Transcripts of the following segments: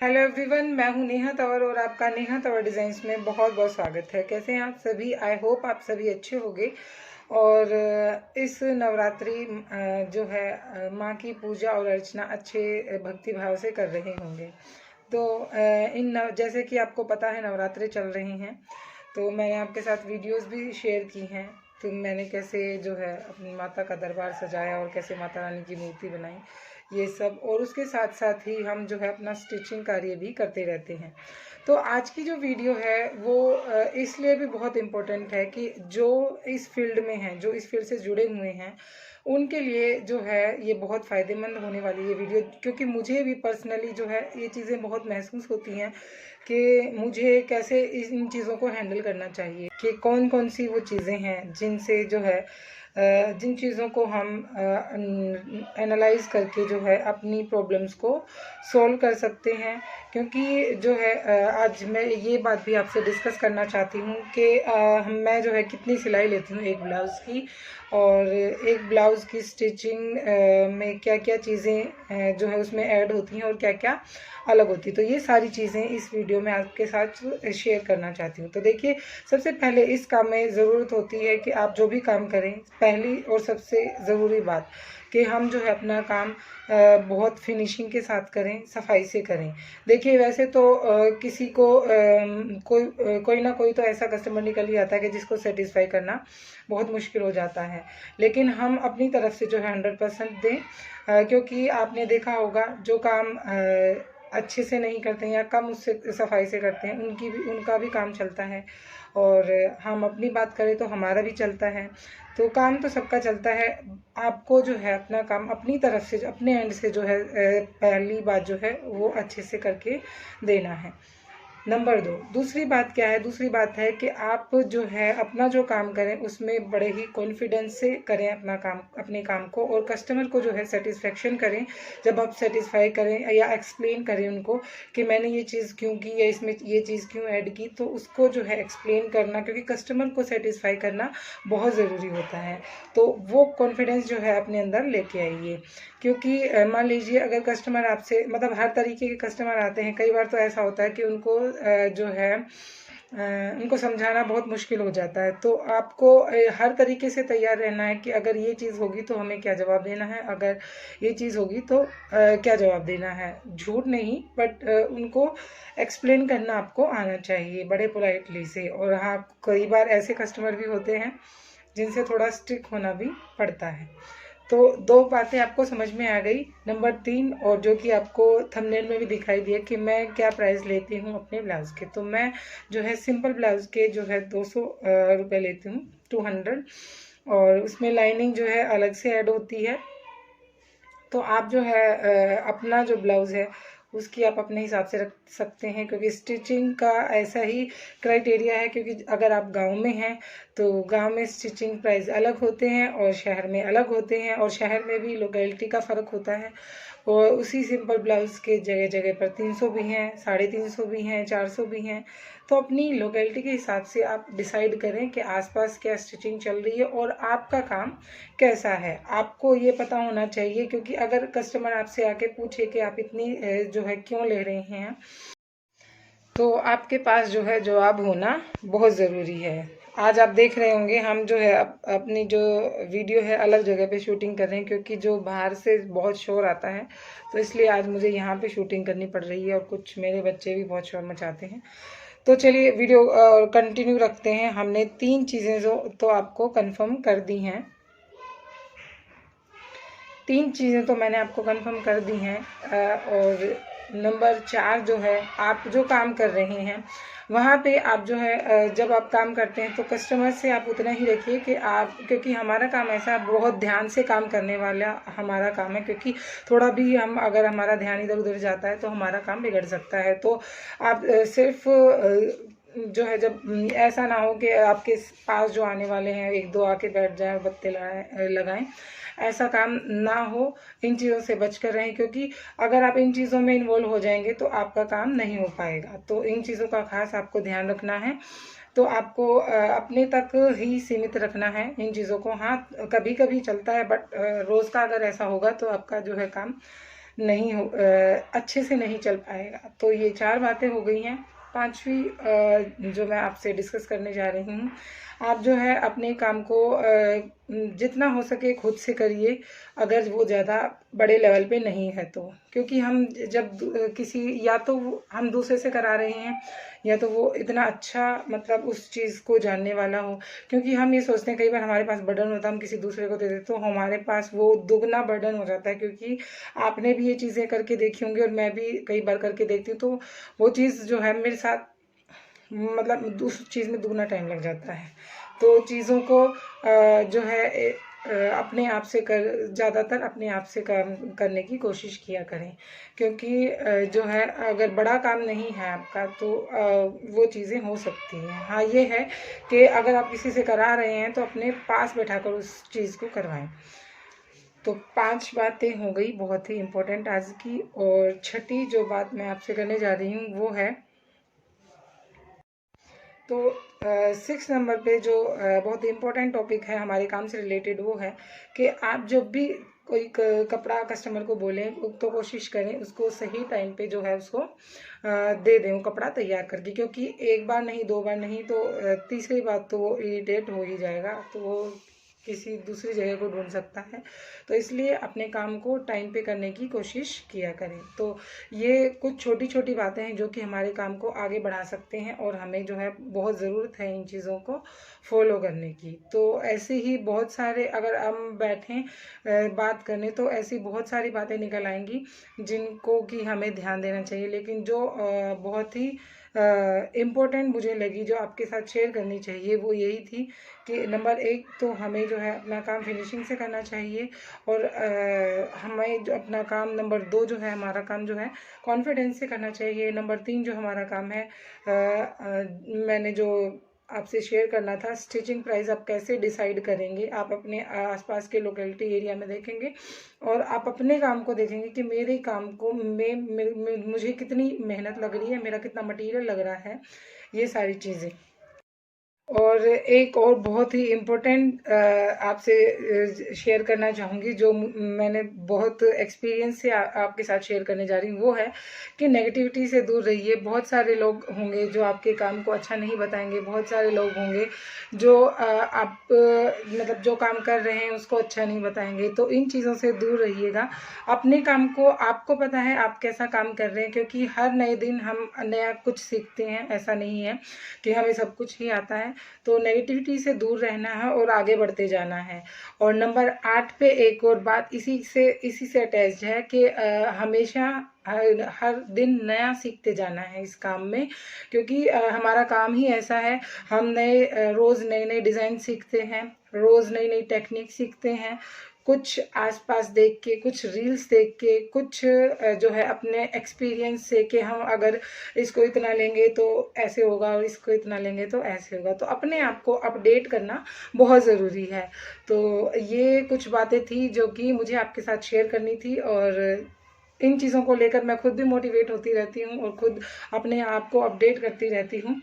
Hello everyone, मैं हूं नेहा तंवर और आपका नेहा तंवर डिज़ाइंस में बहुत बहुत स्वागत है। कैसे हैं आप सभी? आई होप आप सभी अच्छे होंगे। और इस नवरात्रि जो है माँ की पूजा और अर्चना अच्छे भक्ति भाव से कर रहे होंगे। तो जैसे कि आपको पता है नवरात्रि चल रही हैं, तो मैंने आपके साथ वीडियोस भी शेयर की हैं। तो मैंने कैसे जो है अपनी माता का दरबार सजाया और कैसे माता रानी की मूर्ति बनाई, ये सब। और उसके साथ साथ ही हम जो है अपना स्टिचिंग कार्य भी करते रहते हैं। तो आज की जो वीडियो है वो इसलिए भी बहुत इम्पोर्टेंट है कि जो इस फील्ड में हैं, जो इस फील्ड से जुड़े हुए हैं, उनके लिए जो है ये बहुत फ़ायदेमंद होने वाली है वीडियो। क्योंकि मुझे भी पर्सनली जो है ये चीज़ें बहुत महसूस होती हैं कि मुझे कैसे इन चीज़ों को हैंडल करना चाहिए, कि कौन कौन सी वो चीज़ें हैं जिनसे जो है जिन चीज़ों को हम एनालाइज करके जो है अपनी प्रॉब्लम्स को सॉल्व कर सकते हैं। क्योंकि जो है आज मैं ये बात भी आपसे डिस्कस करना चाहती हूँ कि मैं जो है कितनी सिलाई लेती हूँ एक ब्लाउज़ की, और एक ब्लाउज़ की स्टिचिंग में क्या क्या चीज़ें जो है उसमें ऐड होती हैं और क्या क्या अलग होती है। तो ये सारी चीज़ें इस वीडियो में आपके साथ शेयर करना चाहती हूँ। तो देखिए, सबसे पहले इस काम में ज़रूरत होती है कि आप जो भी काम करें, पहली और सबसे ज़रूरी बात कि हम जो है अपना काम बहुत फिनिशिंग के साथ करें, सफाई से करें। देखिए, वैसे तो किसी को कोई ना कोई तो ऐसा कस्टमर निकल ही आता है कि जिसको सेटिस्फाई करना बहुत मुश्किल हो जाता है। लेकिन हम अपनी तरफ से जो है 100% दें, क्योंकि आपने देखा होगा जो काम अच्छे से नहीं करते हैं या कम उससे सफाई से करते हैं, उनका भी काम चलता है। और हम अपनी बात करें तो हमारा भी चलता है। तो काम तो सबका चलता है। आपको जो है अपना काम अपनी तरफ से, अपने एंड से जो है पहली बात जो है वो अच्छे से करके देना है। नंबर 2, दूसरी बात क्या है? दूसरी बात है कि आप जो है अपना जो काम करें उसमें बड़े ही कॉन्फिडेंस से करें अपना काम, अपने काम को, और कस्टमर को जो है सेटिस्फेक्शन करें। जब आप सेटिस्फाई करें या एक्सप्लेन करें उनको कि मैंने ये चीज़ क्यों की या इसमें ये चीज़ क्यों ऐड की, तो उसको जो है एक्सप्लेन करना, क्योंकि कस्टमर को सेटिस्फाई करना बहुत ज़रूरी होता है। तो वो कॉन्फिडेंस जो है अपने अंदर लेके आइए। क्योंकि मान लीजिए अगर कस्टमर आपसे, मतलब हर तरीके के कस्टमर आते हैं, कई बार तो ऐसा होता है कि उनको जो है उनको समझाना बहुत मुश्किल हो जाता है। तो आपको हर तरीके से तैयार रहना है कि अगर ये चीज़ होगी तो हमें क्या जवाब देना है, अगर ये चीज़ होगी तो क्या जवाब देना है। झूठ नहीं, बट उनको एक्सप्लेन करना आपको आना चाहिए बड़े पोलाइटली से। और हाँ, कई बार ऐसे कस्टमर भी होते हैं जिनसे थोड़ा स्ट्रिक्ट होना भी पड़ता है। तो 2 बातें आपको समझ में आ गई। नंबर 3, और जो कि आपको थंबनेल में भी दिखाई दिया कि मैं क्या प्राइस लेती हूँ अपने ब्लाउज़ के। तो मैं जो है सिंपल ब्लाउज़ के जो है 200 रुपये लेती हूँ, 200। और उसमें लाइनिंग जो है अलग से ऐड होती है। तो आप जो है अपना जो ब्लाउज़ है उसकी आप अपने हिसाब से रख सकते हैं, क्योंकि स्टिचिंग का ऐसा ही क्राइटेरिया है। क्योंकि अगर आप गांव में हैं तो गांव में स्टिचिंग प्राइस अलग होते हैं और शहर में अलग होते हैं, और शहर में भी लोकेलिटी का फ़र्क होता है। और उसी सिंपल ब्लाउज़ के जगह जगह पर 300 भी हैं, 350 भी हैं, 400 भी हैं। तो अपनी लोकेलिटी के हिसाब से आप डिसाइड करें कि आसपास क्या स्टिचिंग चल रही है और आपका काम कैसा है। आपको ये पता होना चाहिए, क्योंकि अगर कस्टमर आपसे आके पूछे कि आप इतनी जो है क्यों ले रहे हैं, तो आपके पास जो है जवाब होना बहुत ज़रूरी है। आज आप देख रहे होंगे हम जो है अपनी जो वीडियो है अलग जगह पे शूटिंग कर रहे हैं, क्योंकि जो बाहर से बहुत शोर आता है, तो इसलिए आज मुझे यहाँ पे शूटिंग करनी पड़ रही है। और कुछ मेरे बच्चे भी बहुत शोर मचाते हैं। तो चलिए वीडियो कंटिन्यू रखते हैं। हमने 3 चीज़ें जो तो आपको कंफर्म कर दी हैं। 3 चीज़ें तो मैंने आपको कंफर्म कर दी हैं। और नंबर 4 जो है, आप जो काम कर रहे हैं वहाँ पे आप जो है जब आप काम करते हैं तो कस्टमर से आप उतना ही रखिए कि आप, क्योंकि हमारा काम ऐसा बहुत ध्यान से काम करने वाला हमारा काम है। क्योंकि थोड़ा भी हम, अगर हमारा ध्यान इधर उधर जाता है तो हमारा काम बिगड़ सकता है। तो आप सिर्फ जो है, जब ऐसा ना हो कि आपके पास जो आने वाले हैं 1-2 आके बैठ जाएं और बत्ते लगाएं, ऐसा काम ना हो। इन चीज़ों से बच कर रहें, क्योंकि अगर आप इन चीज़ों में इन्वॉल्व हो जाएंगे तो आपका काम नहीं हो पाएगा। तो इन चीज़ों का खास आपको ध्यान रखना है। तो आपको अपने तक ही सीमित रखना है इन चीज़ों को। हाँ, कभी कभी चलता है, बट रोज़ का अगर ऐसा होगा तो आपका जो है काम नहीं हो अच्छे से नहीं चल पाएगा। तो ये 4 बातें हो गई हैं। 5वीं जो मैं आपसे डिस्कस करने जा रही हूँ, आप जो है अपने काम को जितना हो सके खुद से करिए, अगर वो ज़्यादा बड़े लेवल पे नहीं है तो। क्योंकि हम जब किसी, या तो हम दूसरे से करा रहे हैं, या तो वो इतना अच्छा मतलब उस चीज़ को जानने वाला हो। क्योंकि हम ये सोचते हैं कई बार हमारे पास बर्डन होता है, हम किसी दूसरे को दे देते तो हमारे पास वो दुगना बर्डन हो जाता है। क्योंकि आपने भी ये चीज़ें करके देखी होंगी और मैं भी कई बार करके देखती हूँ, तो वो चीज़ जो है मेरे साथ मतलब उस चीज़ में दुगना टाइम लग जाता है। तो चीज़ों को जो है अपने आप से कर ज़्यादातर अपने आप से काम करने की कोशिश किया करें। क्योंकि जो है अगर बड़ा काम नहीं है आपका तो वो चीज़ें हो सकती हैं। हाँ, ये है कि अगर आप किसी से करा रहे हैं तो अपने पास बैठाकर उस चीज़ को करवाएं। तो 5 बातें हो गई बहुत ही इम्पोर्टेंट आज की। और छठी जो बात मैं आपसे करने जा रही हूँ वो है, तो 6 नंबर पे जो बहुत ही इम्पोर्टेंट टॉपिक है हमारे काम से रिलेटेड, वो है कि आप जब भी कोई कपड़ा कस्टमर को बोलें तो कोशिश करें उसको सही टाइम पे जो है उसको दे दें वो कपड़ा तैयार करके। क्योंकि एक बार नहीं, 2 बार नहीं, तो तीसरी बार तो वो इरिटेट हो ही जाएगा, तो वो किसी दूसरी जगह को ढूंढ सकता है। तो इसलिए अपने काम को टाइम पे करने की कोशिश किया करें। तो ये कुछ छोटी छोटी बातें हैं जो कि हमारे काम को आगे बढ़ा सकते हैं, और हमें जो है बहुत ज़रूरत है इन चीज़ों को फॉलो करने की। तो ऐसे ही बहुत सारे, अगर हम बैठें बात करने, तो ऐसी बहुत सारी बातें निकल आएंगी जिनको कि हमें ध्यान देना चाहिए। लेकिन जो बहुत ही इम्पोर्टेंट मुझे लगी, जो आपके साथ शेयर करनी चाहिए, वो यही थी कि नंबर 1 तो हमें जो है अपना काम फिनिशिंग से करना चाहिए। और हमें जो अपना काम, नंबर 2 जो है हमारा काम जो है कॉन्फिडेंस से करना चाहिए। नंबर 3 जो हमारा काम है, मैंने जो आपसे शेयर करना था, स्टिचिंग प्राइस आप कैसे डिसाइड करेंगे। आप अपने आसपास के लोकेलिटी एरिया में देखेंगे और आप अपने काम को देखेंगे कि मेरे काम को मुझे कितनी मेहनत लग रही है, मेरा कितना मटेरियल लग रहा है, ये सारी चीज़ें। और एक और बहुत ही इम्पोर्टेंट आपसे शेयर करना चाहूँगी, जो मैंने बहुत एक्सपीरियंस से आपके साथ शेयर करने जा रही हूँ, वो है कि नेगेटिविटी से दूर रहिए। बहुत सारे लोग होंगे जो आपके काम को अच्छा नहीं बताएंगे, बहुत सारे लोग होंगे जो आप मतलब जो काम कर रहे हैं उसको अच्छा नहीं बताएंगे। तो इन चीज़ों से दूर रहिएगा। अपने काम को, आपको पता है आप कैसा काम कर रहे हैं, क्योंकि हर नए दिन हम नया कुछ सीखते हैं, ऐसा नहीं है कि हमें सब कुछ ही आता है। तो नेगेटिविटी से दूर रहना है और आगे बढ़ते जाना है। और नंबर 8 पे एक और बात इसी से अटैच्ड है कि हमेशा हर दिन नया सीखते जाना है इस काम में। क्योंकि हमारा काम ही ऐसा है, हम रोज़ नए नए डिज़ाइन सीखते हैं, रोज़ नई नई टेक्निक सीखते हैं। कुछ आसपास देख के, कुछ रील्स देख के, कुछ जो है अपने एक्सपीरियंस से कि हम अगर इसको इतना लेंगे तो ऐसे होगा और इसको इतना लेंगे तो ऐसे होगा। तो अपने आप को अपडेट करना बहुत ज़रूरी है। तो ये कुछ बातें थी जो कि मुझे आपके साथ शेयर करनी थी। और इन चीज़ों को लेकर मैं खुद भी मोटिवेट होती रहती हूँ और खुद अपने आप को अपडेट करती रहती हूँ।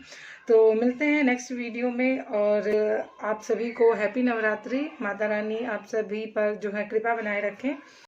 तो मिलते हैं नेक्स्ट वीडियो में। और आप सभी को हैप्पी नवरात्रि। माता रानी आप सभी पर जो है कृपा बनाए रखें।